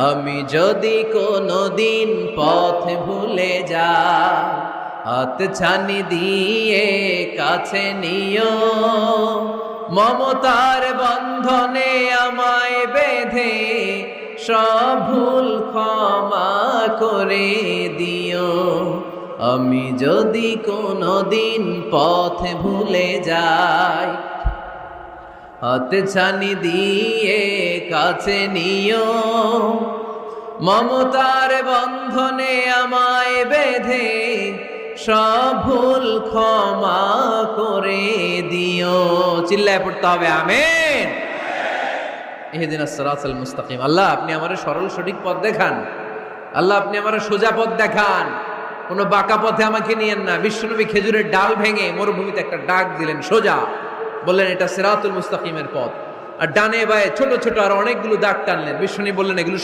আমি যদি কোনদিন পথ ভুলে যাই, হাত ছানি দিয়ে কাছে নিও, মমতার বন্ধনে আমায় বেঁধে সব ভুল ক্ষমা করে দিও। আমি যদি কোনদিন পথ ভুলে যাই, হাত ছানি দিয়ে কাছে নিও, মমতার বন্ধনে আমায় বেঁধে সব ভুল ক্ষমা করে দিও। চিল্লায় পড়তে হবে আমিন। ইহদিনাস সিরাতাল মুস্তাকিম। আল্লাহ আপনি আমারে সরল সঠিক পথ দেখান, আল্লাহ আপনি আমারে সোজা পথ দেখান, কোনো বাঁকা পথে আমাকে নিয়েন না। বিশ্বনবী খেজুরের ডাল ভেঙে মরুভূমিতে একটা ডাক দিলেন সোজা, বললেন এটা সিরাতুল মুস্তাকিমের পথ। আর ডানে বায়ে ছোট ছোট আর অনেকগুলো দাগ টানলেন। বিশ্বনবী বললেন এগুলো